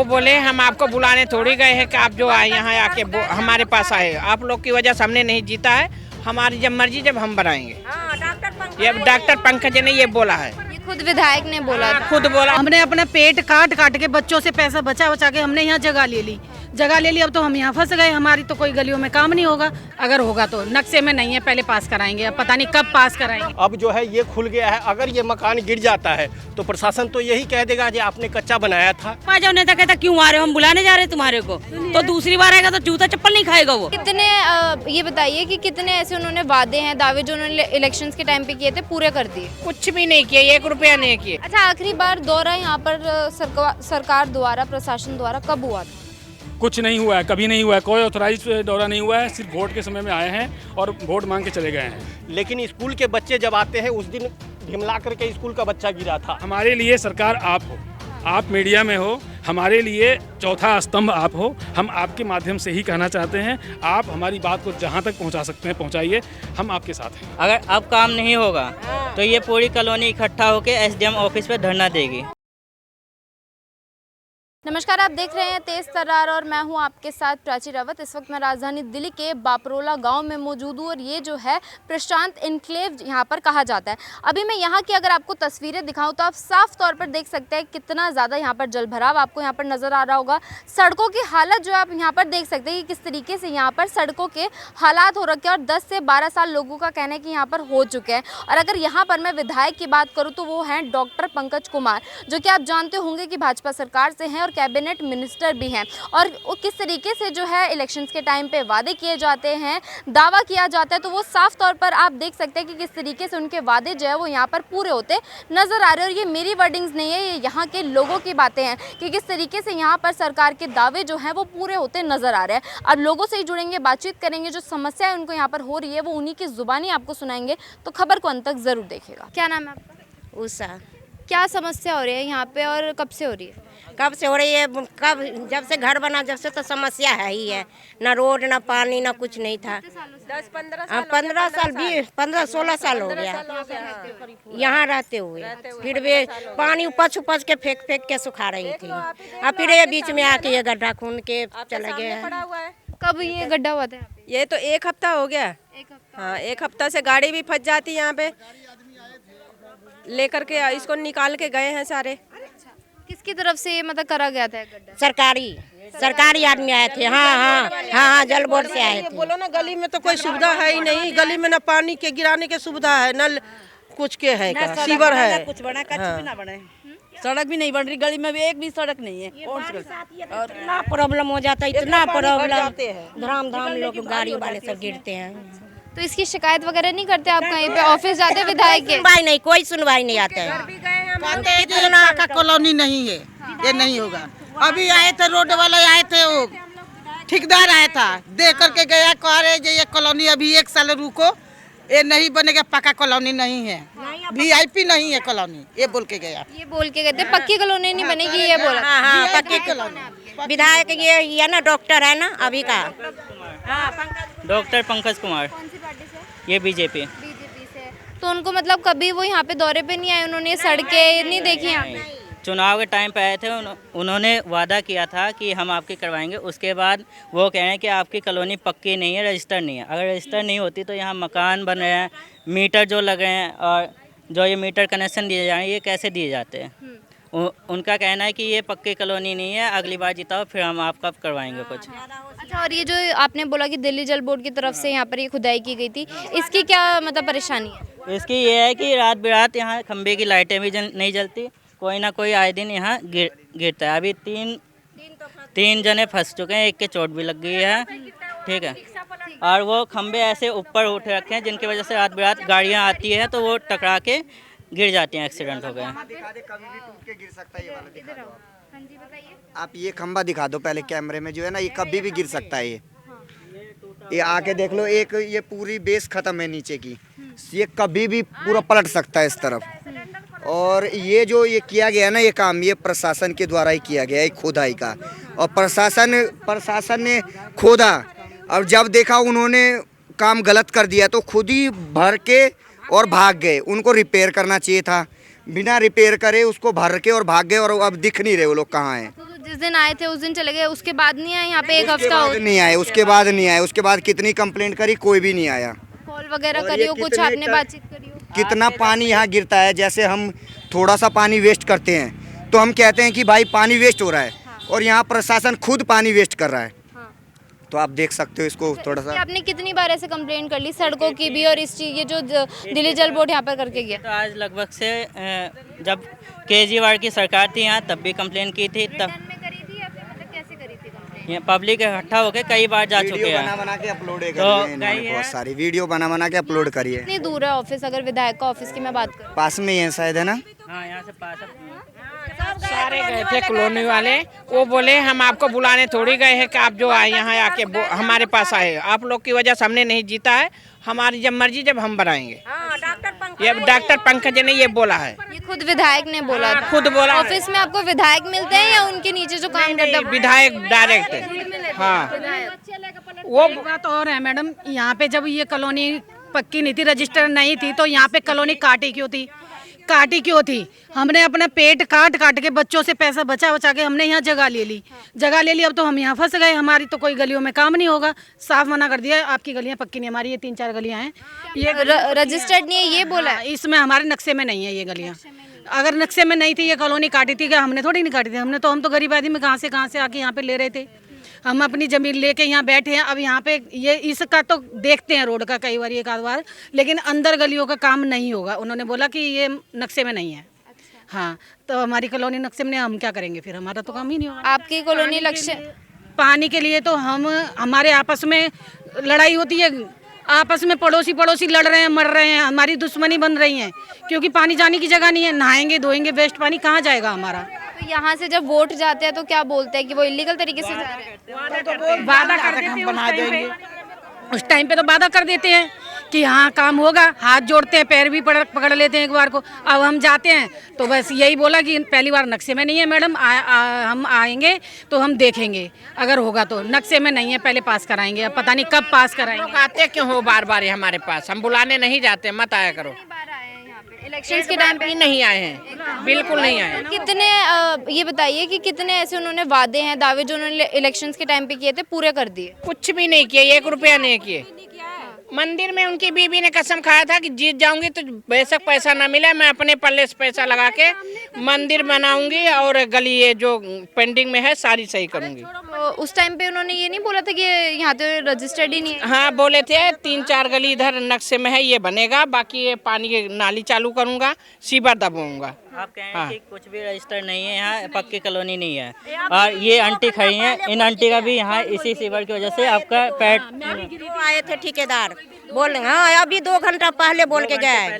बोले हम आपको बुलाने थोड़ी गए हैं कि आप जो आए यहाँ आके हमारे पास आए, आप लोग की वजह से हमने नहीं जीता है, हमारी जब मर्जी जब हम बनाएंगे। ये डॉक्टर पंकज ने ये बोला है, ये खुद विधायक ने बोला था। खुद बोला। हमने अपना पेट काट काट के बच्चों से पैसा बचा बचा के हमने यहाँ जगह ले ली। अब तो हम यहाँ फंस गए। हमारी तो कोई गलियों में काम नहीं होगा, अगर होगा तो नक्शे में नहीं है, पहले पास कराएंगे, अब पता नहीं कब पास कराएंगे। अब जो है ये खुल गया है, अगर ये मकान गिर जाता है तो प्रशासन तो यही कह देगा कि आपने कच्चा बनाया था। जो नेता कहता क्यों आ रहे हो, हम बुलाने जा रहे हैं तुम्हारे को, तो दूसरी बार आएगा तो जूता चप्पल नहीं खाएगा वो। कितने ये बताइए कि कितने ऐसे उन्होंने वादे हैं, दावे जो उन्होंने इलेक्शंस के टाइम पे किए थे पूरे कर दिए? कुछ भी नहीं किए, 1 रुपया नहीं किए। अच्छा, आखिरी बार दौरा यहाँ पर सरकार द्वारा, प्रशासन द्वारा कब हुआ था? कुछ नहीं हुआ है, कभी नहीं हुआ है, कोई ऑथराइज दौरा नहीं हुआ है, सिर्फ वोट के समय में आए हैं और वोट मांग के चले गए हैं। लेकिन स्कूल के बच्चे जब आते हैं, उस दिन ढिमला करके स्कूल का बच्चा गिरा था। हमारे लिए सरकार आप हो, आप मीडिया में हो, हमारे लिए चौथा स्तंभ आप हो। हम आपके माध्यम से ही कहना चाहते हैं, आप हमारी बात को जहां तक पहुंचा सकते हैं पहुंचाइए, हम आपके साथ हैं। अगर अब काम नहीं होगा तो ये पूरी कॉलोनी इकट्ठा होकर एसडीएम ऑफिस पे धरना देगी। नमस्कार, आप देख रहे हैं तेज तर्रार और मैं हूं आपके साथ प्राची रावत। इस वक्त मैं राजधानी दिल्ली के बापरोला गांव में मौजूद हूं और ये जो है प्रशांत एन्क्लेव यहां पर कहा जाता है। अभी मैं यहां की अगर आपको तस्वीरें दिखाऊं तो आप साफ तौर पर देख सकते हैं कितना ज़्यादा यहां पर जलभराव आपको यहां पर नज़र आ रहा होगा। सड़कों की हालत जो है आप यहाँ पर देख सकते हैं कि किस तरीके से यहाँ पर सड़कों के हालात हो रखे हैं और 10 से 12 साल लोगों का कहना है कि यहाँ पर हो चुके हैं। और अगर यहाँ पर मैं विधायक की बात करूँ तो वो हैं डॉक्टर पंकज कुमार, जो कि आप जानते होंगे कि भाजपा सरकार से हैं और कैबिनेट मिनिस्टर भी हैं। और वो किस तरीके से जो है इलेक्शंस के टाइम पे वादे किए जाते हैं, दावा किया जाता है, तो वो साफ तौर पर आप देख सकते हैं कि किस तरीके से उनके वादे जो है वो यहाँ पर पूरे होते नजर आ रहे हैं। और ये मेरी वर्डिंग्स नहीं है, ये यहाँ के लोगों की बातें हैं कि किस तरीके से यहाँ पर सरकार के दावे जो हैं वो पूरे होते नजर आ रहे हैं। अब लोगों से ही जुड़ेंगे, बातचीत करेंगे, जो समस्या उनको यहाँ पर हो रही है वो उन्हीं की जुबानी आपको सुनाएंगे, तो खबर को अंत तक जरूर देखिएगा। क्या नाम है आपका? उषा। क्या समस्या हो रही है यहाँ पे और कब से हो रही है? कब से हो रही है? कब? जब से घर बना जब से तो समस्या है ही है, ना रोड ना पानी ना कुछ नहीं था। 10-15 साल 15-16 साल हो गया यहाँ रहते हुए। फिर भी पानी उपच के फेंक के सुखा रही थी, अब फिर ये बीच में आके ये गड्ढा खून के चले गए। कब ये गड्ढा हुआ था? ये तो 1 हफ्ता हो गया। 1 हफ्ता। हाँ, 1 हफ्ता से गाड़ी भी फंस जाती है यहाँ पे, लेकर के इसको निकाल के गए हैं सारे। किसकी तरफ से ये मतलब करा गया था गड्ढा? सरकारी आदमी आए थे। हाँ, जल बोर्ड से आए थे। बोलो ना, गली में तो कोई सुविधा है ही नहीं, गली में ना पानी के गिराने की सुविधा है, न कुछ के है, सीवर है, कुछ बना कुछ भी ना बने, सड़क भी नहीं बन रही, गली में भी एक भी सड़क नहीं है। और इतना प्रॉब्लम हो जाता है, इतना प्रॉब्लम, धड़ाम लोग गाड़ी वाले सब गिरते हैं। तो इसकी शिकायत वगैरह नहीं करते आप? कहीं पे ऑफिस जाते विधायक के? सुनवाई नहीं, कोई सुनवाई नहीं आता है। इतना का कॉलोनी नहीं है, ये नहीं होगा। अभी आए थे रोड वाले, आए थे वो ठेकेदार आया था, दे करके गया, कह रहे ये कॉलोनी अभी 1 साल रुको, ये नहीं बनेगा, पक्का कॉलोनी नहीं है, VIP नहीं है कॉलोनी, ये बोल के गया। ये बोल के गए थे पक्की कॉलोनी नहीं बनेगी, ये बोला। हाँ, पक्की कॉलोनी। विधायक ये ना डॉक्टर है ना अभी का, डॉक्टर पंकज कुमार। कौन सी पार्टी से? ये बीजेपी से। तो उनको मतलब कभी वो यहाँ पे दौरे पे नहीं आए, उन्होंने सड़कें नहीं देखी यहाँ पे? चुनाव के टाइम पे आए थे, उन्होंने वादा किया था कि हम आपकी करवाएंगे। उसके बाद वो कह रहे हैं कि आपकी कॉलोनी पक्की नहीं है, रजिस्टर नहीं है। अगर रजिस्टर नहीं होती तो यहाँ मकान बन रहे हैं, मीटर जो लग रहे हैं और जो ये मीटर कनेक्शन दिए जा रहे हैं, ये कैसे दिए जाते हैं? उनका कहना है कि ये पक्की कॉलोनी नहीं है, अगली बार जिताओ फिर हम आपका करवाएंगे कुछ। अच्छा, और ये जो आपने बोला कि दिल्ली जल बोर्ड की तरफ से यहाँ पर ये खुदाई की गई थी, इसकी क्या मतलब परेशानी है? इसकी ये है कि रात बिरात यहाँ खंबे की लाइटें भी नहीं जलती, कोई ना कोई आए दिन यहाँ गिरता है। अभी तीन जने फंस चुके हैं, एक के चोट भी लग गई है, ठीक है। और वो खंबे ऐसे ऊपर उठ रखे हैं जिनकी वजह से रात बिरात गाड़ियाँ आती है तो वो टकरा के गिर जाती हैं, एक्सीडेंट हो गए। आप ये खंबा दिखा दो पहले कैमरे में, जो है ना, ये कभी भी गिर सकता है। ये आके देख लो, एक ये पूरी बेस खत्म है नीचे की, ये कभी भी पूरा पलट सकता है इस तरफ। और ये जो ये किया गया ना, ये काम ये प्रशासन के द्वारा ही किया गया है, खोदाई का। और प्रशासन ने खोदा और जब देखा उन्होंने काम गलत कर दिया तो खुद ही भर के और भाग गए। उनको रिपेयर करना चाहिए था, बिना रिपेयर करे उसको भर के और भाग गए और अब दिख नहीं रहे वो लोग कहाँ हैं। तो जिस दिन आए थे उस दिन चले गए, उसके बाद नहीं आए यहाँ पे? एक हफ्ता हो नहीं आए, उसके बाद नहीं आए। उसके बाद कितनी कंप्लेंट करी, कोई भी नहीं आया। कॉल वगैरह करी हो, कुछ आपने बातचीत करी हो? कितना पानी यहाँ गिरता है, जैसे हम थोड़ा सा पानी वेस्ट करते हैं तो हम कहते हैं कि भाई पानी वेस्ट हो रहा है, और यहाँ प्रशासन खुद पानी वेस्ट कर रहा है। तो आप देख सकते हो इसको थोड़ा सा। आपने कितनी बार ऐसे कंप्लेंट कर ली सड़कों की भी और इस चीज ये जो दिल्ली जल बोर्ड यहाँ पर करके गया? तो आज लगभग से जब केजरीवाल की सरकार थी यहाँ तब भी कंप्लेन की थी, तब यहाँ पब्लिक इकट्ठा होकर कई बार जा चुके हैं। बना के अपलोड करिए, बहुत सारी वीडियो बना के अपलोड करिए। कितनी दूर है ऑफिस, अगर विधायक का ऑफिस की मैं बात करूँ? पास में ही है शायद, है ना? हाँ, यहाँ से पास सारे गए थे कॉलोनी वाले, वो बोले हम आपको बुलाने थोड़ी गए हैं कि आप जो आए यहाँ आके हमारे पास आए, आप लोग की वजह से हमने नहीं जीता है, हमारी जब मर्जी जब हम बनाएंगे। ये डॉक्टर पंकज ने ये बोला है, ये खुद विधायक ने बोला था? खुद बोला। ऑफिस में आपको विधायक मिलते हैं या उनके नीचे जो काम करते हैं? विधायक डायरेक्ट है। हाँ, वो बात और है मैडम, यहाँ पे जब ये कॉलोनी पक्की नहीं थी, रजिस्टर नहीं थी, तो यहाँ पे कॉलोनी काटी क्यों थी? हमने अपना पेट काट के बच्चों से पैसा बचा के हमने यहाँ जगह ले ली। अब तो हम यहाँ फंस गए, हमारी तो कोई गलियों में काम नहीं होगा। साफ मना कर दिया, आपकी गलियाँ पक्की नहीं, हमारी ये 3-4 गलियाँ हैं, ये रजिस्टर्ड नहीं है, ये बोला है। इसमें हमारे नक्शे में नहीं है ये गलियाँ। अगर नक्शे में नहीं थी, ये कॉलोनी काटी थी क्या? हमने थोड़ी नहीं काटी थी, हम तो गरीब आदमी में कहाँ से आके यहाँ पे ले रहे थे। हम अपनी ज़मीन लेके यहाँ बैठे हैं। अब यहाँ पे ये इसका तो देखते हैं रोड का कई बार, एक आध बार, लेकिन अंदर गलियों का काम नहीं होगा। उन्होंने बोला कि ये नक्शे में नहीं है। हाँ, तो हमारी कॉलोनी नक्शे में, हम क्या करेंगे फिर? हमारा तो काम ही नहीं होगा। आपकी कॉलोनी लक्ष्य पानी के लिए तो हमारे आपस में लड़ाई होती है, आपस में पड़ोसी लड़ रहे हैं, मर रहे हैं, हमारी दुश्मनी बन रही है, क्योंकि पानी जाने की जगह नहीं है। नहाएंगे धोएंगे, वेस्ट पानी कहाँ जाएगा हमारा? तो यहाँ से जब वोट जाते हैं तो क्या बोलते हैं कि वो इलीगल तरीके से जा रहे हैं? वादा कर देते हैं, बना देंगे। उस टाइम पे तो वादा कर देते हैं कि हाँ काम होगा, हाथ जोड़ते हैं, पैर भी पकड़ लेते हैं एक बार को। अब हम जाते हैं तो बस यही बोला कि पहली बार नक्शे में नहीं है मैडम, हम आएंगे तो हम देखेंगे, अगर होगा तो। नक्शे में नहीं है, पहले पास कराएंगे, अब पता नहीं कब पास कराएंगे। आते क्यों हो बार हमारे पास? हम बुलाने नहीं जाते, मत आया करो। इलेक्शंस के टाइम पे नहीं आए हैं, बिल्कुल नहीं आए। कितने ये बताइए कि कितने ऐसे उन्होंने वादे हैं, दावे जो उन्होंने इलेक्शंस के टाइम पे किए थे, पूरे कर दिए? कुछ भी नहीं किए, 1 रुपया नहीं किए। मंदिर में उनकी बीबी ने कसम खाया था कि जीत जाऊंगी तो बेशक पैसा ना मिले, मैं अपने पल्ले से पैसा लगा के मंदिर बनाऊंगी और गली ये जो पेंडिंग में है सारी सही करूंगी। तो उस टाइम पे उन्होंने ये नहीं बोला था कि यहाँ तो रजिस्टर्ड ही नहीं है? हाँ बोले थे, 3-4 गली इधर नक्शे में है, ये बनेगा, बाकी ये पानी की नाली चालू करूंगा, सीवर दबाऊंगा। आप कह रहे हैं कि कुछ भी रजिस्टर नहीं है, यहाँ पक्की कॉलोनी नहीं है। और ये आंटी खड़ी हैं, इन आंटी का भी यहाँ इसी सीवर की वजह से आपका पैट आए थे ठेकेदार, बोल हाँ अभी 2 घंटा पहले बोल के गए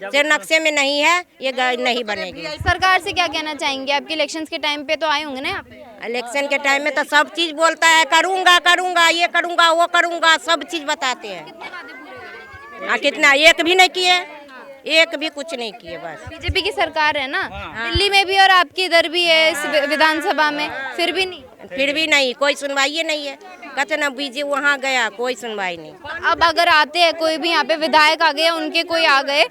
जो नक्शे में नहीं है, ये नहीं बनेगी। सरकार से क्या कहना चाहेंगे? आपके इलेक्शंस के टाइम पे तो आए होंगे ना यहाँ पे? इलेक्शन के टाइम में तो सब चीज बोलता है, करूंगा, ये करूंगा, वो करूंगा, सब चीज बताते हैं। कितना? एक भी नहीं किए, एक भी कुछ नहीं किए। बस बीजेपी की सरकार है ना दिल्ली में भी, और आपकी इधर भी है इस विधानसभा में, फिर भी नहीं कोई सुनवाई नहीं है। कहते ना बीजे वहाँ गया, कोई सुनवाई नहीं। अब अगर आते हैं कोई भी यहाँ पे विधायक आ गए, उनके कोई आ गए,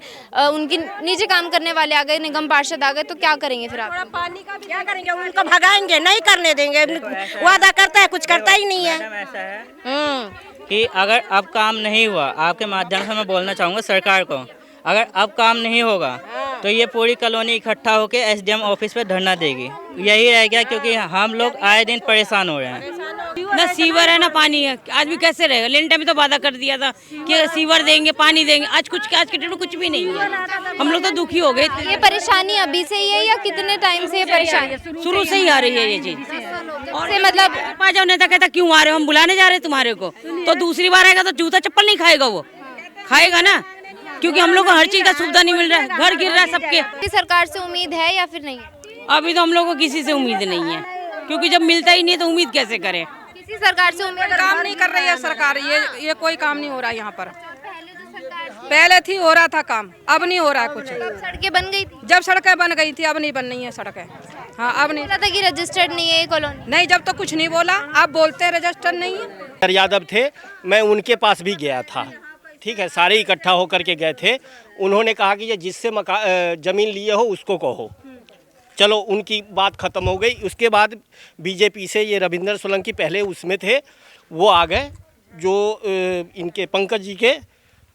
उनके नीचे काम करने वाले आ गए, निगम पार्षद आ गए, तो क्या करेंगे फिर आप? पानी का क्या करेंगे? उनको भगाएंगे, नहीं करने देंगे। वादा करता है, कुछ करता ही नहीं है। ऐसा है कि अगर अब काम नहीं हुआ, आपके माध्यम से मैं बोलना चाहूँगा सरकार को, अगर अब काम नहीं होगा तो ये पूरी कॉलोनी इकट्ठा होकर एसडीएम ऑफिस पे धरना देगी। यही रह गया, क्योंकि हम लोग आए दिन परेशान हो रहे हैं। ना सीवर है ना पानी है, आज भी कैसे रहेगा? लेन टाइम में तो वादा कर दिया था कि सीवर देंगे, पानी देंगे, आज के डेट में कुछ भी नहीं है। हम लोग तो दुखी हो गए। ये परेशानी अभी से ही है या कितने टाइम से ये परेशानी? शुरू से ही आ रही है ये चीज। और मतलब पाँच नेता कहता क्यों आ रहे हो, हम बुलाने जा रहे हैं तुम्हारे को, तो दूसरी बार आएगा तो जूता चप्पल नहीं खाएगा, वो खाएगा ना, क्योंकि हम लोग को हर चीज का सुविधा नहीं मिल रहा है, घर गिर रहा है सबके। सरकार से उम्मीद है या फिर नहीं है? अभी तो हम लोग को किसी से उम्मीद नहीं है, क्योंकि जब मिलता ही नहीं है तो उम्मीद कैसे करें? किसी सरकार से उम्मीद? काम नहीं कर रही है सरकार, ये कोई काम नहीं हो रहा है यहाँ पर। पहले थी हो रहा था काम, अब नहीं हो रहा है कुछ। सड़कें बन गई थी, जब सड़कें बन गई थी, अब नहीं बन रही है सड़कें। हाँ, अब नहीं बोला था कि रजिस्टर्ड नहीं है ये कॉलोनी। नहीं, जब तो कुछ नहीं बोला, अब बोलते हैं रजिस्टर्ड नहीं है। यादव थे, मैं उनके पास भी गया था, ठीक है, सारे इकट्ठा होकर के गए थे। उन्होंने कहा कि ये जिससे ज़मीन लिए हो उसको कहो, चलो उनकी बात ख़त्म हो गई। उसके बाद बीजेपी से ये रविंद्र सोलंकी पहले उसमें थे, वो आ गए जो इनके पंकज जी के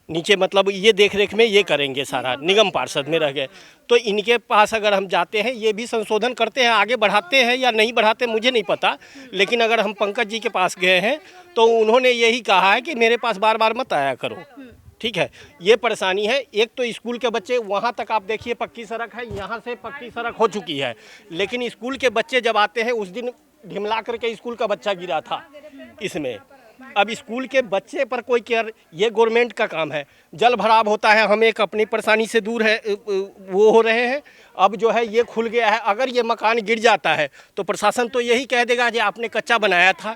नीचे, मतलब ये देख रेख में ये करेंगे, सारा निगम पार्षद में रह गए। तो इनके पास अगर हम जाते हैं, ये भी संशोधन करते हैं, आगे बढ़ाते हैं या नहीं बढ़ाते मुझे नहीं पता, लेकिन अगर हम पंकज जी के पास गए हैं तो उन्होंने यही कहा है कि मेरे पास बार बार मत आया करो। ठीक है, ये परेशानी है। एक तो स्कूल के बच्चे वहाँ तक आप देखिए पक्की सड़क है, यहाँ से पक्की सड़क हो चुकी है, लेकिन स्कूल के बच्चे जब आते हैं, उस दिन ढिमला करके स्कूल का बच्चा गिरा था इसमें। अब स्कूल के बच्चे पर कोई केयर, ये गवर्नमेंट का काम है। जल भराव होता है, हम एक अपनी परेशानी से दूर है वो हो रहे हैं। अब जो है ये खुल गया है, अगर ये मकान गिर जाता है तो प्रशासन तो यही कह देगा कि आपने कच्चा बनाया था,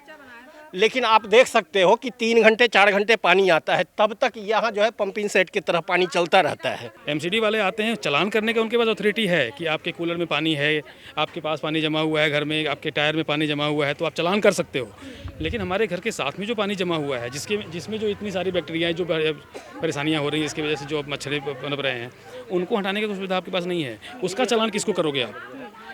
लेकिन आप देख सकते हो कि 3 घंटे 4 घंटे पानी आता है, तब तक यहाँ जो है पंपिंग सेट की तरह पानी चलता रहता है। एमसीडी वाले आते हैं, चलान करने का उनके पास अथॉरिटी है कि आपके कूलर में पानी है, आपके पास पानी जमा हुआ है, घर में आपके टायर में पानी जमा हुआ है, तो आप चलान कर सकते हो। लेकिन हमारे घर के साथ में जो पानी जमा हुआ है, जिसमें जो इतनी सारी बैक्टीरिया जो परेशानियाँ हो रही हैं, इसकी वजह से जो मच्छर पनप रहे हैं, उनको हटाने की सुविधा आपके पास नहीं है। उसका चलान किसको करोगे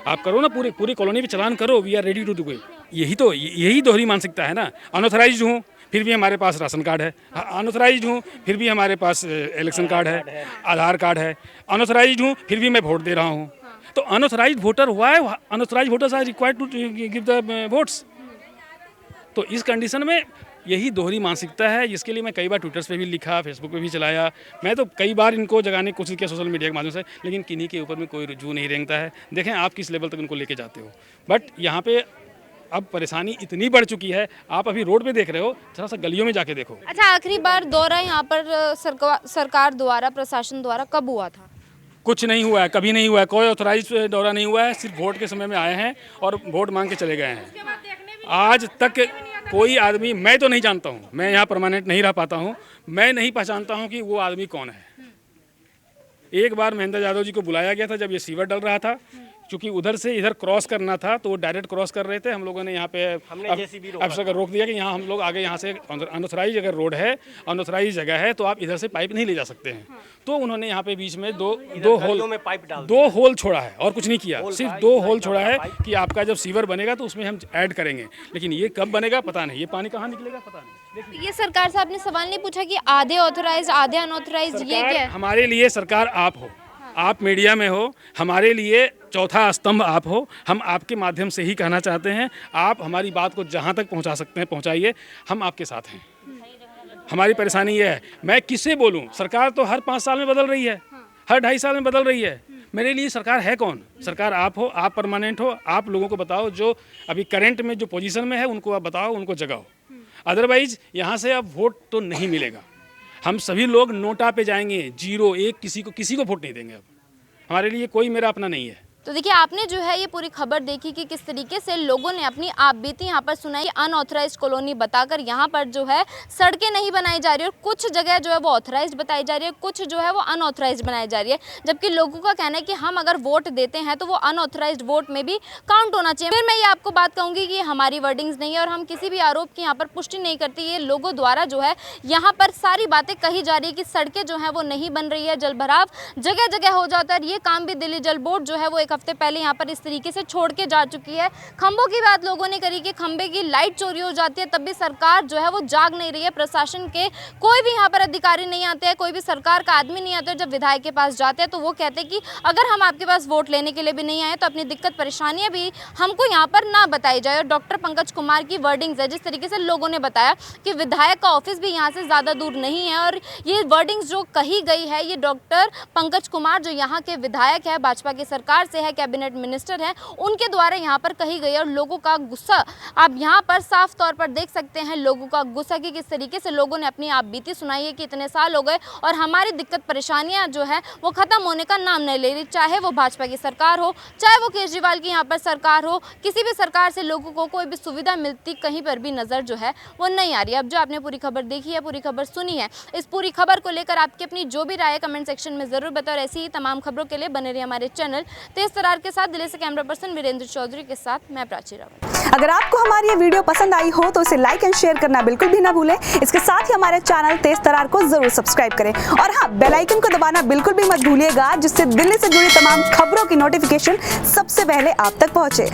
आप करो ना, पूरी कॉलोनी पे चलान करो, we are ready to do it. यही दोहरी मानसिकता है ना। अनऑथराइज्ड हूँ फिर भी हमारे पास राशन कार्ड है, अनऑथराइज्ड हूँ फिर भी हमारे पास इलेक्शन कार्ड है, आधार कार्ड है, अनऑथराइज्ड हूँ फिर भी मैं वोट दे रहा हूँ। तो unauthorised voter, why unauthorised voters are required to give the votes. तो इस कंडीशन में यही दोहरी मानसिकता है, जिसके लिए मैं कई बार ट्विटर्स पे भी लिखा, फेसबुक पे भी चलाया, मैं तो कई बार इनको जगाने की कोशिश किया सोशल मीडिया के माध्यम से, लेकिन किन्हीं के ऊपर में कोई रुझू नहीं रेंगता है। देखें आप किस लेवल तक उनको लेके जाते हो। बट यहाँ पे अब परेशानी इतनी बढ़ चुकी है, आप अभी रोड पे देख रहे हो, थोड़ा सा गलियों में जाके देखो। अच्छा, आखिरी बार दौरा यहाँ पर सरकार द्वारा, प्रशासन द्वारा कब हुआ था? कुछ नहीं हुआ है, कभी नहीं हुआ है, कोई ऑथराइज दौरा नहीं हुआ है। सिर्फ वोट के समय में आए हैं और वोट मांग के चले गए हैं। आज तक कोई आदमी, मैं तो नहीं जानता हूँ, मैं यहाँ परमानेंट नहीं रह पाता हूँ, मैं नहीं पहचानता हूँ कि वो आदमी कौन है। एक बार महेंद्र यादव जी को बुलाया गया था जब ये सीवर डल रहा था, क्योंकि उधर से इधर क्रॉस करना था, तो वो डायरेक्ट क्रॉस कर रहे थे। हम लोगों ने यहाँ पे अफसर का रोक दिया कि यहाँ हम लोग आगे, यहाँ से अनऑथराइज अगर रोड है, अनऑथराइज जगह है, तो आप इधर से पाइप नहीं ले जा सकते हैं। तो उन्होंने यहाँ पे बीच में दो होल छोड़ा है और कुछ नहीं किया, सिर्फ 2 होल छोड़ा है कि आपका जब सीवर बनेगा तो उसमें हम ऐड करेंगे, लेकिन ये कब बनेगा पता नहीं, ये पानी कहाँ निकलेगा पता नहीं। ये सरकार से आपने सवाल नहीं पूछा कि आधे ऑथराइज आधे अनऑथराइज, ये क्या है? हमारे लिए सरकार आप हो, आप मीडिया में हो, हमारे लिए चौथा स्तंभ आप हो। हम आपके माध्यम से ही कहना चाहते हैं, आप हमारी बात को जहां तक पहुंचा सकते हैं पहुंचाइए, हम आपके साथ हैं। हमारी परेशानी ये है, मैं किससे बोलूं? सरकार तो हर 5 साल में बदल रही है, हर 2.5 साल में बदल रही है। मेरे लिए सरकार है कौन? सरकार आप हो, आप परमानेंट हो, आप लोगों को बताओ, जो अभी करंट में जो पोजीशन में है उनको आप बताओ, उनको जगाओ। अदरवाइज यहाँ से अब वोट तो नहीं मिलेगा। हम सभी लोग नोटा पे जाएंगे, 0-1, किसी को वोट नहीं देंगे। अब हमारे लिए कोई मेरा अपना नहीं है। तो देखिए, आपने जो है ये पूरी खबर देखी कि किस तरीके से लोगों ने अपनी आप बीती यहाँ पर सुनाई। अनऑथराइज्ड कॉलोनी बताकर यहाँ पर जो है सड़कें नहीं बनाई जा रही है, और कुछ जगह जो है वो ऑथराइज्ड बताई जा रही है, कुछ जो है वो अनऑथराइज्ड बनाई जा रही है। जबकि लोगों का कहना है कि हम अगर वोट देते हैं तो वो अनऑथराइज्ड वोट में भी काउंट होना चाहिए। फिर मैं ये आपको बात कहूँगी कि हमारी वर्डिंग्स नहीं है और हम किसी भी आरोप की यहाँ पर पुष्टि नहीं करते। ये लोगों द्वारा जो है यहाँ पर सारी बातें कही जा रही है कि सड़कें जो हैं वो नहीं बन रही है, जल भराव जगह जगह हो जाता है। ये काम भी दिल्ली जल बोर्ड जो है वो 1 हफ्ते पहले यहाँ पर इस तरीके से छोड़ के जा चुकी है। खंभों की बात लोगों ने करी कि खंभे की लाइट चोरी हो जाती है, तब भी सरकार जो है वो जाग नहीं रही है। प्रशासन के कोई भी यहाँ पर अधिकारी नहीं आते हैं, कोई भी सरकार का आदमी नहीं आता है। जब विधायक के पास जाते हैं तो वो कहते हैं कि अगर हम आपके पास वोट लेने के लिए भी नहीं आए तो अपनी दिक्कत परेशानियां भी हमको यहाँ पर ना बताई जाए। और डॉक्टर पंकज कुमार की वर्डिंग्स है, जिस तरीके से लोगों ने बताया कि विधायक का ऑफिस भी यहाँ से ज़्यादा दूर नहीं है, और ये वर्डिंग्स जो कही गई है ये डॉक्टर पंकज कुमार जो यहाँ के विधायक है, भाजपा की सरकार से है, कैबिनेट मिनिस्टर है, उनके द्वारा यहाँ पर कही गई है। और लोगों का गुस्सा आप यहाँ पर साफ तौर पर देख सकते हैं, लोगों का गुस्सा कि किस तरीके से लोगों ने अपनी आप बीती सुनाई है कि इतने साल हो गए और हमारी दिक्कत परेशानियां जो है वो खत्म होने का नाम नहीं ले रही। चाहे वो भाजपा की सरकार हो, चाहे वो केजरीवाल की यहाँ पर सरकार हो, किसी भी सरकार से लोगों को कोई भी सुविधा मिलती कहीं पर भी नजर जो है वो नहीं आ रही। अब जो आपने पूरी खबर देखी है, पूरी खबर सुनी है, इस पूरी खबर को लेकर आपकी अपनी जो भी राय है कमेंट सेक्शन में जरूर बताओ। ऐसी ही तमाम खबरों के लिए बने रहिए हमारे चैनल तेज तरार के साथ दिल्ली से कैमरा पर्सन वीरेंद्र चौधरी के साथ मैं प्राची रावत। अगर आपको हमारी ये वीडियो पसंद आई हो तो इसे लाइक एंड शेयर करना बिल्कुल भी ना भूलें। इसके साथ ही हमारे चैनल तेज तरार को जरूर सब्सक्राइब करें और हाँ, बेल आइकन को दबाना बिल्कुल भी मत भूलिएगा, जिससे दिल्ली से जुड़ी तमाम खबरों की नोटिफिकेशन सबसे पहले आप तक पहुंचे।